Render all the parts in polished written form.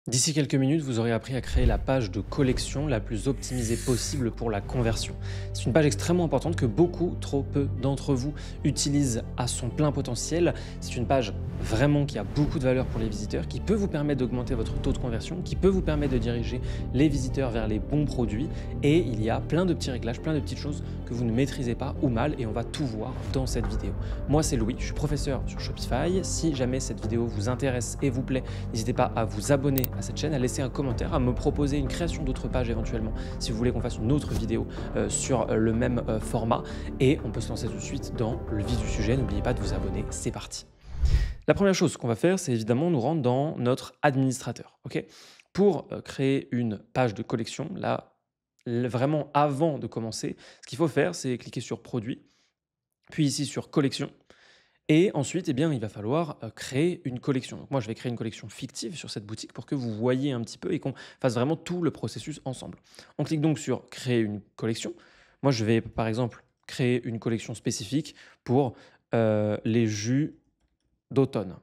D'ici quelques minutes, vous aurez appris à créer la page de collection la plus optimisée possible pour la conversion. C'est une page extrêmement importante que beaucoup, trop peu d'entre vous utilisent à son plein potentiel. C'est une page vraiment qui a beaucoup de valeur pour les visiteurs, qui peut vous permettre d'augmenter votre taux de conversion, qui peut vous permettre de diriger les visiteurs vers les bons produits. Et il y a plein de petits réglages, plein de petites choses que vous ne maîtrisez pas ou mal, et on va tout voir dans cette vidéo. Moi, c'est Louis, je suis professeur sur Shopify. Si jamais cette vidéo vous intéresse et vous plaît, n'hésitez pas à vous abonner à cette chaîne, à laisser un commentaire, à me proposer une création d'autres pages éventuellement, si vous voulez qu'on fasse une autre vidéo sur le même format. Et on peut se lancer tout de suite dans le vif du sujet. N'oubliez pas de vous abonner, c'est parti. La première chose qu'on va faire, c'est évidemment nous rendre dans notre administrateur. Ok, pour créer une page de collection, là, vraiment avant de commencer, ce qu'il faut faire, c'est cliquer sur Produit, puis ici sur Collection. Et ensuite, eh bien, il va falloir créer une collection. Donc moi, je vais créer une collection fictive sur cette boutique pour que vous voyez un petit peu et qu'on fasse vraiment tout le processus ensemble. On clique donc sur créer une collection. Moi, je vais par exemple créer une collection spécifique pour les jus d'automne.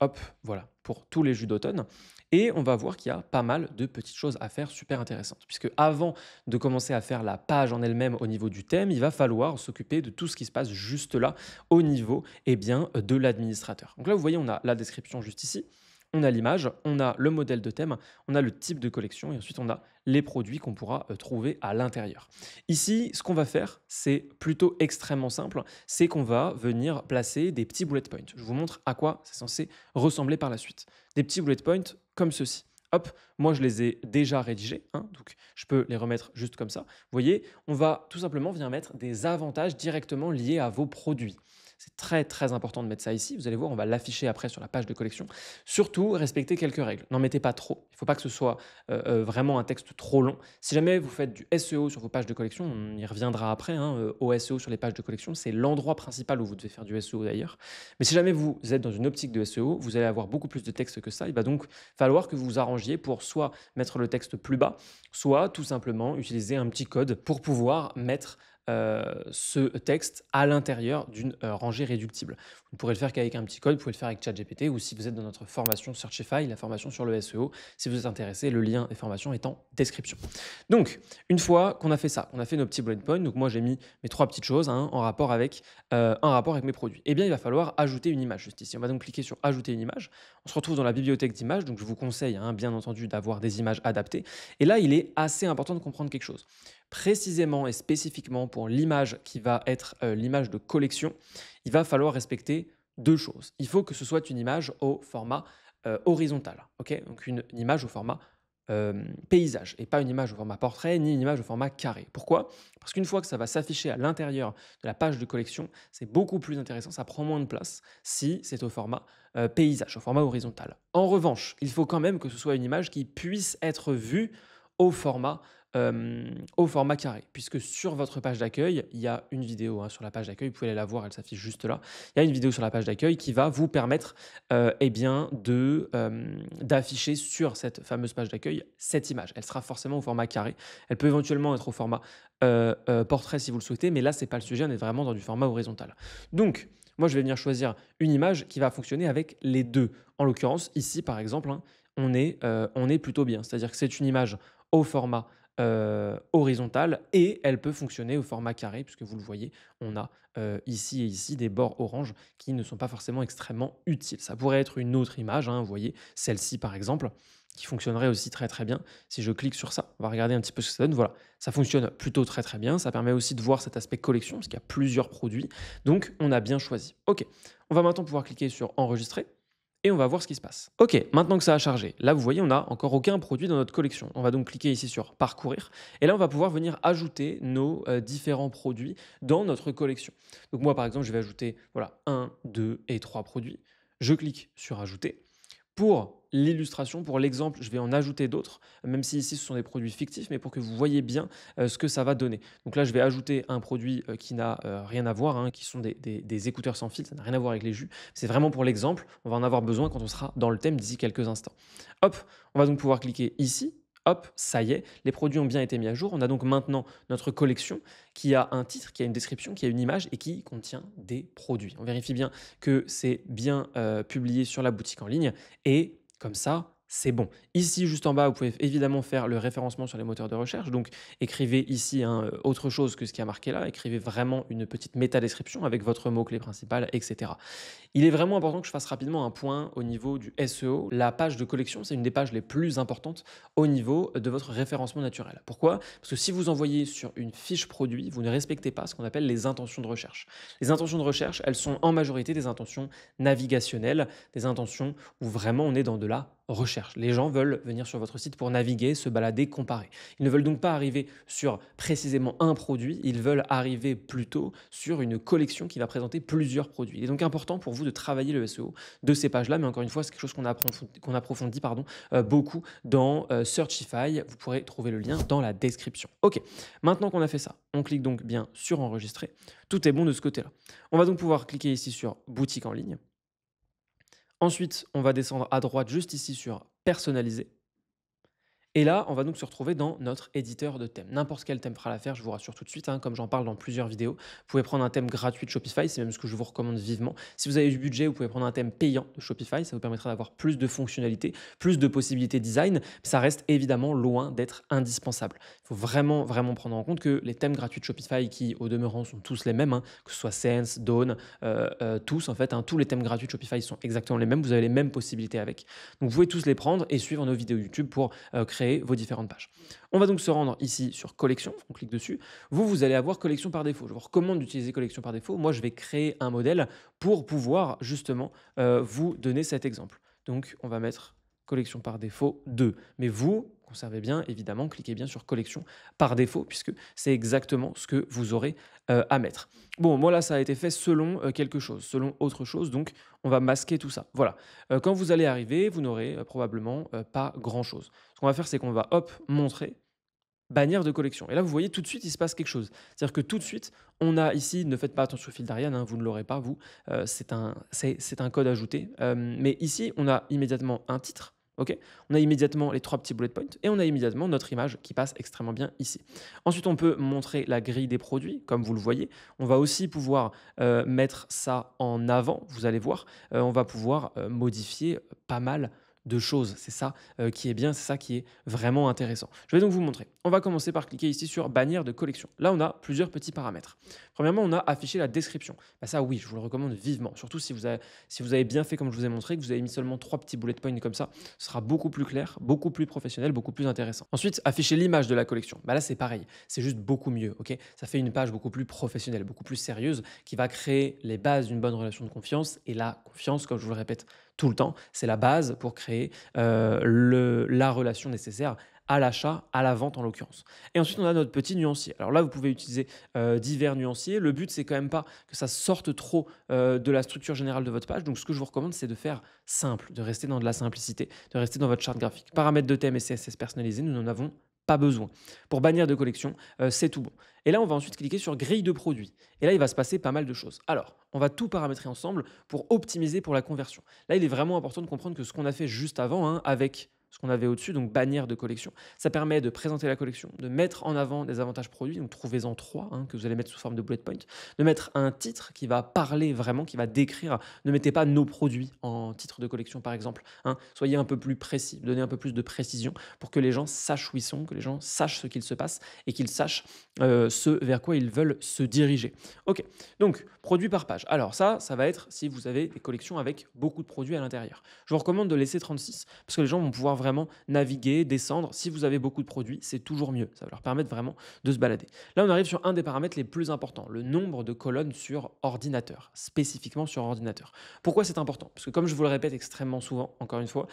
Hop, voilà, pour tous les jus d'automne. Et on va voir qu'il y a pas mal de petites choses à faire super intéressantes. Puisque avant de commencer à faire la page en elle-même au niveau du thème, il va falloir s'occuper de tout ce qui se passe juste là, au niveau de l'administrateur. Donc là, vous voyez, on a la description juste ici. On a l'image, on a le modèle de thème, on a le type de collection et ensuite on a les produits qu'on pourra trouver à l'intérieur. Ici, ce qu'on va faire, c'est plutôt extrêmement simple, c'est qu'on va venir placer des petits bullet points. Je vous montre à quoi c'est censé ressembler par la suite. Des petits bullet points comme ceci. Hop, moi je les ai déjà rédigés, hein, donc je peux les remettre juste comme ça. Vous voyez, on va tout simplement venir mettre des avantages directement liés à vos produits. C'est très très important de mettre ça ici. Vous allez voir, on va l'afficher après sur la page de collection. Surtout, respectez quelques règles. N'en mettez pas trop. Il ne faut pas que ce soit vraiment un texte trop long. Si jamais vous faites du SEO sur vos pages de collection, on y reviendra après, hein, au SEO sur les pages de collection. C'est l'endroit principal où vous devez faire du SEO d'ailleurs. Mais si jamais vous êtes dans une optique de SEO, vous allez avoir beaucoup plus de texte que ça. Il va donc falloir que vous vous arrangiez pour soit mettre le texte plus bas, soit tout simplement utiliser un petit code pour pouvoir mettre ce texte à l'intérieur d'une rangée réductible. Vous ne pourrez le faire qu'avec un petit code, vous pouvez le faire avec ChatGPT ou si vous êtes dans notre formation Searchify, la formation sur le SEO, si vous êtes intéressé, le lien des formations est en description. Donc, une fois qu'on a fait ça, on a fait nos petits bullet points, donc moi j'ai mis mes trois petites choses hein, en rapport avec mes produits. Eh bien, il va falloir ajouter une image juste ici. On va donc cliquer sur ajouter une image. On se retrouve dans la bibliothèque d'images, donc je vous conseille hein, bien entendu d'avoir des images adaptées. Et là, il est assez important de comprendre quelque chose. Précisément et spécifiquement pour l'image qui va être l'image de collection, il va falloir respecter deux choses. Il faut que ce soit une image au format horizontal, ok, donc une image au format paysage et pas une image au format portrait ni une image au format carré. Pourquoi? Parce qu'une fois que ça va s'afficher à l'intérieur de la page de collection, c'est beaucoup plus intéressant, ça prend moins de place si c'est au format paysage, au format horizontal. En revanche, il faut quand même que ce soit une image qui puisse être vue au format au format carré. Puisque sur votre page d'accueil, il y a une vidéo hein, sur la page d'accueil, vous pouvez aller la voir, elle s'affiche juste là. Il y a une vidéo sur la page d'accueil qui va vous permettre d'afficher sur cette fameuse page d'accueil cette image. Elle sera forcément au format carré. Elle peut éventuellement être au format portrait si vous le souhaitez, mais là, ce n'est pas le sujet, on est vraiment dans du format horizontal. Donc, moi, je vais venir choisir une image qui va fonctionner avec les deux. En l'occurrence, ici, par exemple, hein, on est plutôt bien. C'est-à-dire que c'est une image au format horizontale et elle peut fonctionner au format carré puisque vous le voyez, on a ici et ici des bords orange qui ne sont pas forcément extrêmement utiles. Ça pourrait être une autre image, hein, vous voyez, celle-ci par exemple, qui fonctionnerait aussi très très bien. Si je clique sur ça, on va regarder un petit peu ce que ça donne. Voilà, ça fonctionne plutôt très très bien. Ça permet aussi de voir cet aspect collection parce qu'il y a plusieurs produits. Donc, on a bien choisi. OK, on va maintenant pouvoir cliquer sur enregistrer et on va voir ce qui se passe. Ok, maintenant que ça a chargé, là vous voyez on n'a encore aucun produit dans notre collection. On va donc cliquer ici sur parcourir et là on va pouvoir venir ajouter nos différents produits dans notre collection. Donc moi par exemple je vais ajouter voilà, 1, 2 et 3 produits. Je clique sur ajouter. Pour l'illustration, pour l'exemple, je vais en ajouter d'autres, même si ici ce sont des produits fictifs, mais pour que vous voyez bien ce que ça va donner. Donc là, je vais ajouter un produit qui n'a rien à voir, hein, qui sont des écouteurs sans fil, ça n'a rien à voir avec les jus. C'est vraiment pour l'exemple, on va en avoir besoin quand on sera dans le thème d'ici quelques instants. Hop, on va donc pouvoir cliquer ici. Hop, ça y est, les produits ont bien été mis à jour. On a donc maintenant notre collection qui a un titre, qui a une description, qui a une image et qui contient des produits. On vérifie bien que c'est bien publié sur la boutique en ligne et comme ça, c'est bon. Ici, juste en bas, vous pouvez évidemment faire le référencement sur les moteurs de recherche. Donc, écrivez ici hein, autre chose que ce qui a marqué là. Écrivez vraiment une petite métadescription avec votre mot-clé principal, etc. Il est vraiment important que je fasse rapidement un point au niveau du SEO. La page de collection, c'est une des pages les plus importantes au niveau de votre référencement naturel. Pourquoi? Parce que si vous envoyez sur une fiche produit, vous ne respectez pas ce qu'on appelle les intentions de recherche. Les intentions de recherche, elles sont en majorité des intentions navigationnelles, des intentions où vraiment on est dans de la recherche. Les gens veulent venir sur votre site pour naviguer, se balader, comparer. Ils ne veulent donc pas arriver sur précisément un produit, ils veulent arriver plutôt sur une collection qui va présenter plusieurs produits. Il est donc important pour vous de travailler le SEO de ces pages-là, mais encore une fois, c'est quelque chose qu'on approfondit beaucoup dans Searchify. Vous pourrez trouver le lien dans la description. Ok, maintenant qu'on a fait ça, on clique donc bien sur enregistrer. Tout est bon de ce côté-là. On va donc pouvoir cliquer ici sur boutique en ligne. Ensuite, on va descendre à droite juste ici sur personnaliser. Et là, on va donc se retrouver dans notre éditeur de thème. N'importe quel thème fera l'affaire, je vous rassure tout de suite, hein, comme j'en parle dans plusieurs vidéos. Vous pouvez prendre un thème gratuit de Shopify, c'est même ce que je vous recommande vivement. Si vous avez du budget, vous pouvez prendre un thème payant de Shopify, ça vous permettra d'avoir plus de fonctionnalités, plus de possibilités design. Mais ça reste évidemment loin d'être indispensable. Il faut vraiment, vraiment prendre en compte que les thèmes gratuits de Shopify, qui au demeurant sont tous les mêmes, hein, que ce soit Sense, Dawn, tous en fait, hein, tous les thèmes gratuits de Shopify sont exactement les mêmes, vous avez les mêmes possibilités avec. Donc vous pouvez tous les prendre et suivre nos vidéos YouTube pour créer vos différentes pages. On va donc se rendre ici sur collection, on clique dessus. Vous allez avoir collection par défaut. Je vous recommande d'utiliser collection par défaut. Moi, je vais créer un modèle pour pouvoir justement vous donner cet exemple. Donc, on va mettre collection par défaut 2. Mais vous, conservez bien, évidemment, cliquez bien sur collection par défaut, puisque c'est exactement ce que vous aurez à mettre. Bon, moi là, ça a été fait selon quelque chose, selon autre chose, donc on va masquer tout ça. Voilà. Quand vous allez arriver, vous n'aurez probablement pas grand-chose. Ce qu'on va faire, c'est qu'on va, hop, montrer bannière de collection. Et là, vous voyez, tout de suite, il se passe quelque chose. C'est-à-dire que tout de suite, on a ici, ne faites pas attention au fil d'Ariane, hein, vous ne l'aurez pas, vous, c'est un code ajouté. Mais ici, on a immédiatement un titre, ok. On a immédiatement les 3 petits bullet points et on a immédiatement notre image qui passe extrêmement bien ici. Ensuite, on peut montrer la grille des produits, comme vous le voyez. On va aussi pouvoir mettre ça en avant, vous allez voir. On va pouvoir modifier pas mal de choses. C'est ça qui est bien, c'est ça qui est vraiment intéressant. Je vais donc vous montrer. On va commencer par cliquer ici sur bannière de collection. Là, on a plusieurs petits paramètres. Premièrement, on a affiché la description. Bah ça, oui, je vous le recommande vivement. Surtout si vous avez bien fait comme je vous ai montré, que vous avez mis seulement 3 petits bullet points comme ça, ce sera beaucoup plus clair, beaucoup plus professionnel, beaucoup plus intéressant. Ensuite, afficher l'image de la collection. Bah là, c'est pareil. C'est juste beaucoup mieux, ok. Ça fait une page beaucoup plus professionnelle, beaucoup plus sérieuse, qui va créer les bases d'une bonne relation de confiance. Et la confiance, comme je vous le répète tout le temps, c'est la base pour créer la relation nécessaire à l'achat, à la vente en l'occurrence. Et ensuite, on a notre petit nuancier. Alors là, vous pouvez utiliser divers nuanciers. Le but, c'est quand même pas que ça sorte trop de la structure générale de votre page. Donc, ce que je vous recommande, c'est de faire simple, de rester dans de la simplicité, de rester dans votre charte graphique. Paramètres de thème et CSS personnalisés, nous n'en avons pas besoin. Pour bannière de collection, c'est tout bon. Et là, on va ensuite cliquer sur grille de produits. Et là, il va se passer pas mal de choses. Alors, on va tout paramétrer ensemble pour optimiser pour la conversion. Là, il est vraiment important de comprendre que ce qu'on a fait juste avant, hein, avec ce qu'on avait au-dessus, donc bannière de collection, ça permet de présenter la collection, de mettre en avant des avantages produits, donc trouvez-en 3 hein, que vous allez mettre sous forme de bullet point, de mettre un titre qui va parler vraiment, qui va décrire. Ne mettez pas nos produits en titre de collection, par exemple. Hein. Soyez un peu plus précis, donnez un peu plus de précision pour que les gens sachent où ils sont, que les gens sachent ce qu'il se passe et qu'ils sachent ce vers quoi ils veulent se diriger. Ok, donc produit par page. Alors ça va être si vous avez des collections avec beaucoup de produits à l'intérieur. Je vous recommande de laisser 36 parce que les gens vont pouvoir vraiment naviguer, descendre. Si vous avez beaucoup de produits, c'est toujours mieux. Ça va leur permettre vraiment de se balader. Là, on arrive sur un des paramètres les plus importants, le nombre de colonnes sur ordinateur, spécifiquement sur ordinateur. Pourquoi c'est important? Parce que comme je vous le répète extrêmement souvent, encore une fois,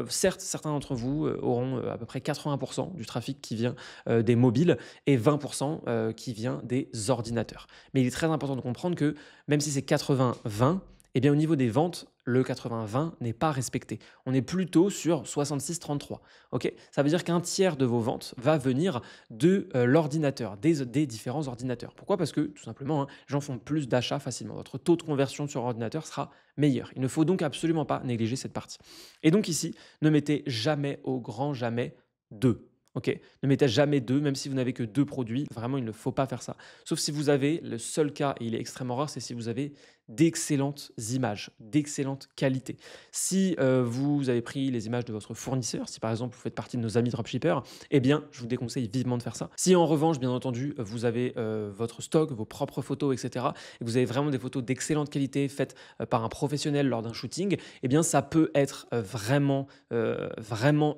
certes, certains d'entre vous auront à peu près 80% du trafic qui vient des mobiles et 20% qui vient des ordinateurs. Mais il est très important de comprendre que même si c'est 80-20, eh bien, au niveau des ventes, le 80-20 n'est pas respecté. On est plutôt sur 66-33. Okay, ça veut dire qu'un tiers de vos ventes va venir de l'ordinateur, des différents ordinateurs. Pourquoi? Parce que tout simplement, hein, les gens font plus d'achats facilement. Votre taux de conversion sur ordinateur sera meilleur. Il ne faut donc absolument pas négliger cette partie. Et donc ici, ne mettez jamais au grand jamais 2. Ok, ne mettez jamais 2, même si vous n'avez que 2 produits. Vraiment, il ne faut pas faire ça. Sauf si vous avez, le seul cas, et il est extrêmement rare, c'est si vous avez d'excellentes images, d'excellente qualité. Si vous avez pris les images de votre fournisseur, si par exemple vous faites partie de nos amis dropshippers, eh bien, je vous déconseille vivement de faire ça. Si en revanche, bien entendu, vous avez votre stock, vos propres photos, etc., et que vous avez vraiment des photos d'excellente qualité faites par un professionnel lors d'un shooting, eh bien, ça peut être vraiment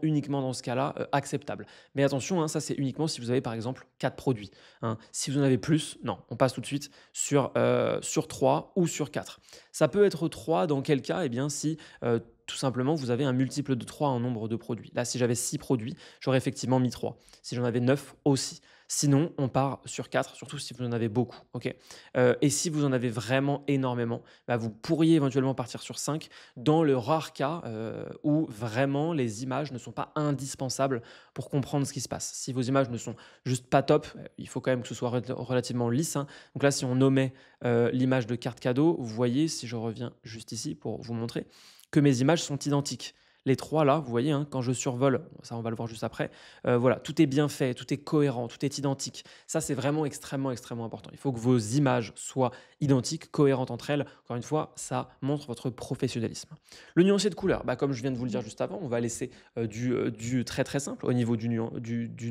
uniquement dans ce cas-là acceptable. Mais attention, hein, ça c'est uniquement si vous avez par exemple 4 produits, hein. Si vous en avez plus, non, on passe tout de suite sur 3 ou sur 4. Ça peut être 3 dans quel cas? Eh bien, si tout simplement, vous avez un multiple de 3 en nombre de produits. Là, si j'avais 6 produits, j'aurais effectivement mis 3. Si j'en avais 9 aussi. Sinon, on part sur 4, surtout si vous en avez beaucoup. Ok. Et si vous en avez vraiment énormément, bah, vous pourriez éventuellement partir sur 5 dans le rare cas où vraiment les images ne sont pas indispensables pour comprendre ce qui se passe. Si vos images ne sont juste pas top, il faut quand même que ce soit relativement lisse, hein. Donc là, si on omet l'image de carte cadeau, vous voyez, si je reviens juste ici pour vous montrer, que mes images sont identiques. Les 3 là, vous voyez, hein, quand je survole, ça on va le voir juste après, voilà, tout est bien fait, tout est cohérent, tout est identique. Ça, c'est vraiment extrêmement important. Il faut que vos images soient identiques, cohérentes entre elles. Encore une fois, ça montre votre professionnalisme. Le nuancier de couleur, bah, comme je viens de vous le dire juste avant, on va laisser du très simple au niveau du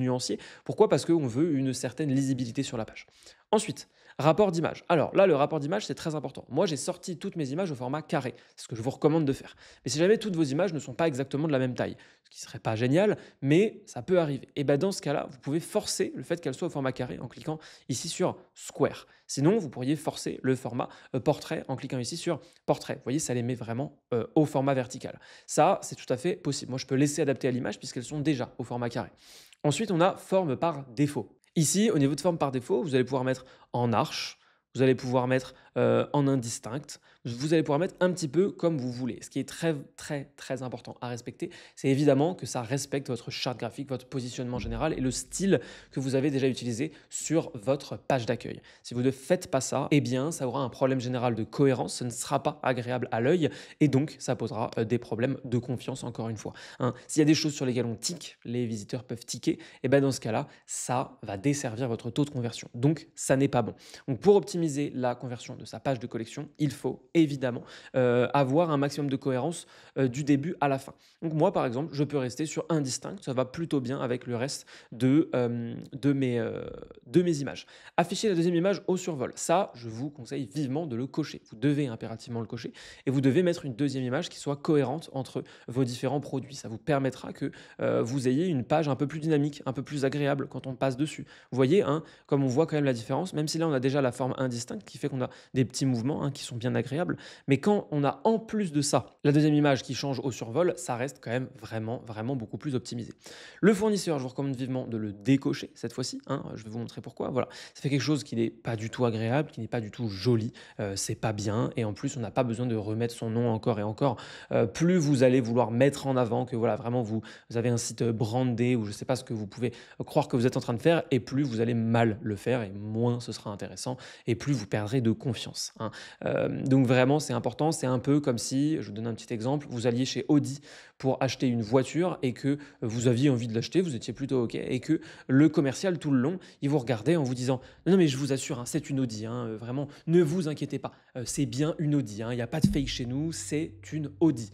nuancier. Pourquoi? Parce qu'on veut une certaine lisibilité sur la page. Ensuite, rapport d'image. Alors là, le rapport d'image, c'est très important. Moi, j'ai sorti toutes mes images au format carré. C'est ce que je vous recommande de faire. Mais si jamais toutes vos images ne sont pas exactement de la même taille, ce qui serait pas génial, mais ça peut arriver. Et ben dans ce cas-là, vous pouvez forcer le fait qu'elle soit au format carré en cliquant ici sur Square. Sinon, vous pourriez forcer le format portrait en cliquant ici sur Portrait. Vous voyez, ça les met vraiment au format vertical. Ça, c'est tout à fait possible. Moi, je peux laisser adapter à l'image puisqu'elles sont déjà au format carré. Ensuite, on a forme par défaut. Ici, au niveau de forme par défaut, vous allez pouvoir mettre en arche, vous allez pouvoir mettre en indistinct, vous allez pouvoir mettre un petit peu comme vous voulez. Ce qui est très important à respecter, c'est évidemment que ça respecte votre charte graphique, votre positionnement général et le style que vous avez déjà utilisé sur votre page d'accueil. Si vous ne faites pas ça, eh bien, ça aura un problème général de cohérence, ce ne sera pas agréable à l'œil et donc ça posera des problèmes de confiance encore une fois, hein. S'il y a des choses sur lesquelles on tique, les visiteurs peuvent tiquer, et ben dans ce cas-là, ça va desservir votre taux de conversion. Donc, ça n'est pas bon. Donc, pour optimiser la conversion de sa page de collection, il faut évidemment avoir un maximum de cohérence du début à la fin. Donc moi, par exemple, je peux rester sur indistinct, ça va plutôt bien avec le reste de mes images. Afficher la deuxième image au survol, ça, je vous conseille vivement de le cocher. Vous devez impérativement le cocher et vous devez mettre une deuxième image qui soit cohérente entre vos différents produits. Ça vous permettra que vous ayez une page un peu plus dynamique, un peu plus agréable quand on passe dessus. Vous voyez, hein, comme on voit quand même la différence, même si là on a déjà la forme indistincte qui fait qu'on a des petits mouvements, hein, qui sont bien agréables, mais quand on a en plus de ça la deuxième image qui change au survol, ça reste quand même vraiment beaucoup plus optimisé. Le fournisseur, je vous recommande vivement de le décocher cette fois-ci, hein, je vais vous montrer pourquoi. Voilà, ça fait quelque chose qui n'est pas du tout agréable, qui n'est pas du tout joli, c'est pas bien, et en plus on n'a pas besoin de remettre son nom encore et encore. Plus vous allez vouloir mettre en avant que voilà, vraiment vous avez un site brandé ou je sais pas ce que vous pouvez croire que vous êtes en train de faire, et plus vous allez mal le faire et moins ce sera intéressant et plus vous perdrez de confiance, hein. Donc vraiment c'est important, c'est un peu comme si, je vous donne un petit exemple, vous alliez chez Audi pour acheter une voiture et que vous aviez envie de l'acheter, vous étiez plutôt OK, et que le commercial tout le long, il vous regardait en vous disant non mais je vous assure, hein, c'est une Audi, hein, vraiment ne vous inquiétez pas, c'est bien une Audi, hein, il n'y a pas de fake chez nous, c'est une Audi.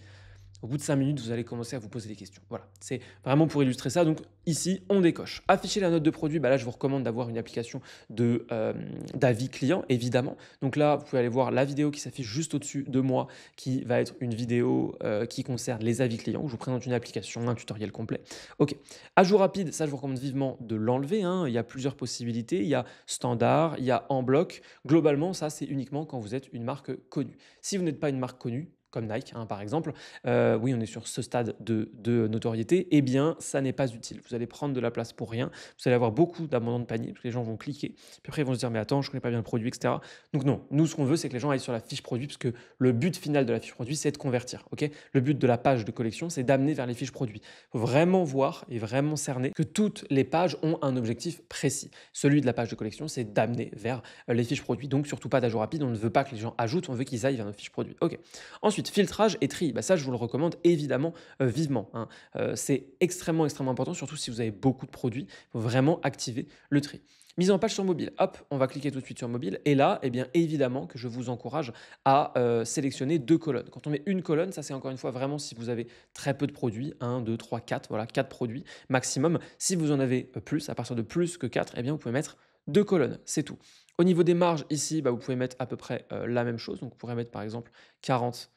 Au bout de 5 minutes, vous allez commencer à vous poser des questions. Voilà, c'est vraiment pour illustrer ça. Donc ici, on décoche. Afficher la note de produit, bah là, je vous recommande d'avoir une application d'avis client, évidemment. Donc là, vous pouvez aller voir la vidéo qui s'affiche juste au-dessus de moi, qui va être une vidéo qui concerne les avis clients, où je vous présente une application, un tutoriel complet. Ok. Ajout rapide, ça, je vous recommande vivement de l'enlever, hein. Il y a plusieurs possibilités. Il y a standard, il y a en bloc. Globalement, ça, c'est uniquement quand vous êtes une marque connue. Si vous n'êtes pas une marque connue, comme Nike, hein, par exemple, oui, on est sur ce stade de notoriété, eh bien, ça n'est pas utile. Vous allez prendre de la place pour rien. Vous allez avoir beaucoup d'abandon de panier, parce que les gens vont cliquer. Puis après, ils vont se dire, mais attends, je ne connais pas bien le produit, etc. Donc non, nous, ce qu'on veut, c'est que les gens aillent sur la fiche produit, parce que le but final de la fiche produit, c'est de convertir. Ok, le but de la page de collection, c'est d'amener vers les fiches produits. Il faut vraiment voir et vraiment cerner que toutes les pages ont un objectif précis. Celui de la page de collection, c'est d'amener vers les fiches produits. Donc, surtout pas d'ajout rapide. On ne veut pas que les gens ajoutent, on veut qu'ils aillent vers nos fiches produits. Ok. Ensuite, Ensuite, filtrage et tri, bah, ça je vous le recommande évidemment vivement, hein. C'est extrêmement, extrêmement important, surtout si vous avez beaucoup de produits, il faut vraiment activer le tri. Mise en page sur mobile, hop, on va cliquer tout de suite sur mobile et là, eh bien évidemment que je vous encourage à sélectionner 2 colonnes. Quand on met une colonne, ça c'est encore une fois vraiment si vous avez très peu de produits, 1, 2, 3, 4, voilà, 4 produits maximum. Si vous en avez plus, à partir de plus que 4, eh bien vous pouvez mettre 2 colonnes, c'est tout. Au niveau des marges, ici, bah, vous pouvez mettre à peu près la même chose. Donc vous pourrez mettre par exemple 40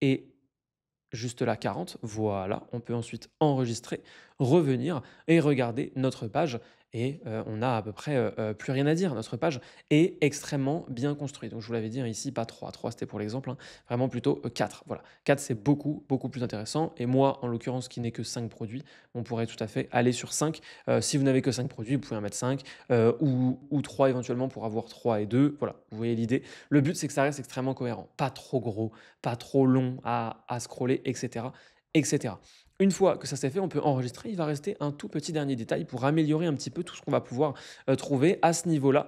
et juste là 40, voilà. On peut ensuite enregistrer, revenir et regarder notre page et on a à peu près, plus rien à dire. Notre page est extrêmement bien construite. Donc je vous l'avais dit, hein, ici pas 3, 3 c'était pour l'exemple, hein, vraiment plutôt, 4, voilà. 4 c'est beaucoup, beaucoup plus intéressant et moi, en l'occurrence, qui n'ai que 5 produits, on pourrait tout à fait aller sur 5. Si vous n'avez que 5 produits, vous pouvez en mettre 5, ou 3 éventuellement pour avoir 3 et 2. Voilà, vous voyez l'idée. Le but, c'est que ça reste extrêmement cohérent, pas trop gros, pas trop long à scroller, etc., etc. Une fois que ça c'est fait, on peut enregistrer. Il va rester un tout petit dernier détail pour améliorer un petit peu tout ce qu'on va pouvoir trouver à ce niveau-là,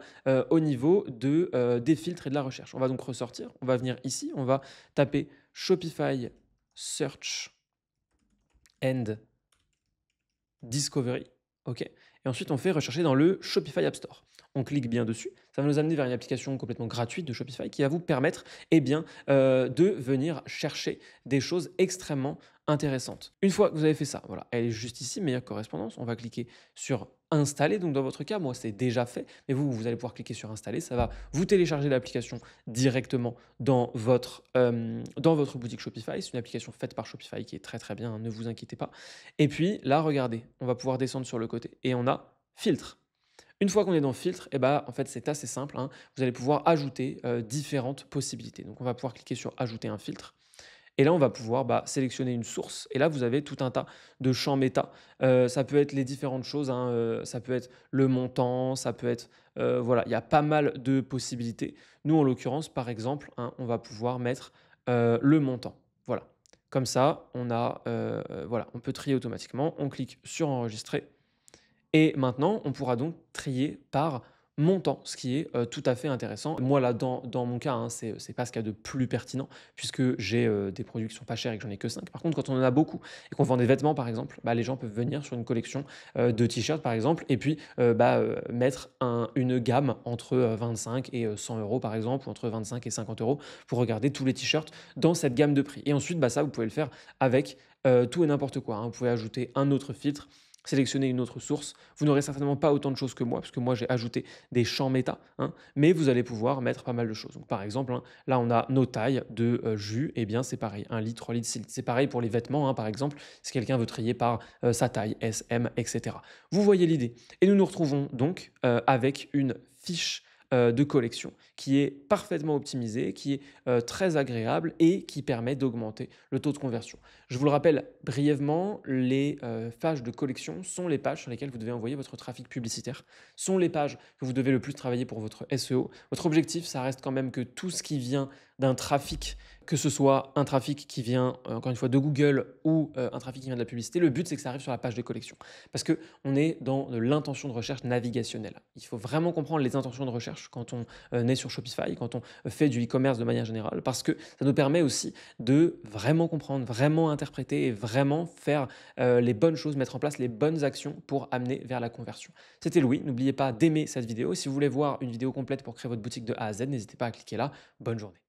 au niveau des filtres et de la recherche. On va donc ressortir, on va venir ici, on va taper Shopify Search and Discovery. OK. Et ensuite, on fait rechercher dans le Shopify App Store. On clique bien dessus. Ça va nous amener vers une application complètement gratuite de Shopify qui va vous permettre eh bien, de venir chercher des choses extrêmement intéressantes. Une fois que vous avez fait ça, voilà, elle est juste ici, meilleure correspondance. On va cliquer sur installer. Donc, dans votre cas, moi, c'est déjà fait. Mais vous, vous allez pouvoir cliquer sur installer. Ça va vous télécharger l'application directement dans votre boutique Shopify. C'est une application faite par Shopify qui est très, très bien, hein, ne vous inquiétez pas. Et puis, là, regardez, on va pouvoir descendre sur le côté et on a filtre. Une fois qu'on est dans filtre, eh ben, en fait, c'est assez simple, hein. Vous allez pouvoir ajouter différentes possibilités. Donc, on va pouvoir cliquer sur ajouter un filtre. Et là, on va pouvoir sélectionner une source. Et là, vous avez tout un tas de champs méta. Ça peut être les différentes choses, hein, ça peut être le montant, ça peut être... voilà, il y a pas mal de possibilités. Nous, en l'occurrence, par exemple, hein, on va pouvoir mettre le montant. Voilà. Comme ça, voilà, on peut trier automatiquement. On clique sur enregistrer. Et maintenant, on pourra donc trier par montant, ce qui est tout à fait intéressant. Moi, là, dans mon cas, hein, c'est pas ce qu'il y a de plus pertinent, puisque j'ai des produits qui sont pas chers et que j'en ai que 5. Par contre, quand on en a beaucoup et qu'on vend des vêtements, par exemple, bah, les gens peuvent venir sur une collection de t-shirts, par exemple, et puis mettre une gamme entre 25 et 100 euros, par exemple, ou entre 25 et 50 euros, pour regarder tous les t-shirts dans cette gamme de prix. Et ensuite, ça, vous pouvez le faire avec tout et n'importe quoi, hein. Vous pouvez ajouter un autre filtre, sélectionner une autre source. Vous n'aurez certainement pas autant de choses que moi, parce que moi j'ai ajouté des champs méta, hein, mais vous allez pouvoir mettre pas mal de choses. Donc, par exemple, hein, là on a nos tailles de jus, et bien c'est pareil, 1 litre, 3 litres, 6 litres. C'est pareil pour les vêtements, hein, par exemple, si quelqu'un veut trier par sa taille, S, M, etc. Vous voyez l'idée. Et nous nous retrouvons donc avec une fiche de collection qui est parfaitement optimisée, qui est très agréable et qui permet d'augmenter le taux de conversion. Je vous le rappelle brièvement, les pages de collection sont les pages sur lesquelles vous devez envoyer votre trafic publicitaire, sont les pages que vous devez le plus travailler pour votre SEO. Votre objectif, ça reste quand même que tout ce qui vient d'un trafic, que ce soit un trafic qui vient, encore une fois, de Google ou un trafic qui vient de la publicité, le but, c'est que ça arrive sur la page de collection. Parce qu'on est dans de l'intention de recherche navigationnelle. Il faut vraiment comprendre les intentions de recherche quand on est sur Shopify, quand on fait du e-commerce de manière générale, parce que ça nous permet aussi de vraiment comprendre, vraiment interpréter et vraiment faire les bonnes choses, mettre en place les bonnes actions pour amener vers la conversion. C'était Louis, n'oubliez pas d'aimer cette vidéo. Si vous voulez voir une vidéo complète pour créer votre boutique de A à Z, n'hésitez pas à cliquer là. Bonne journée.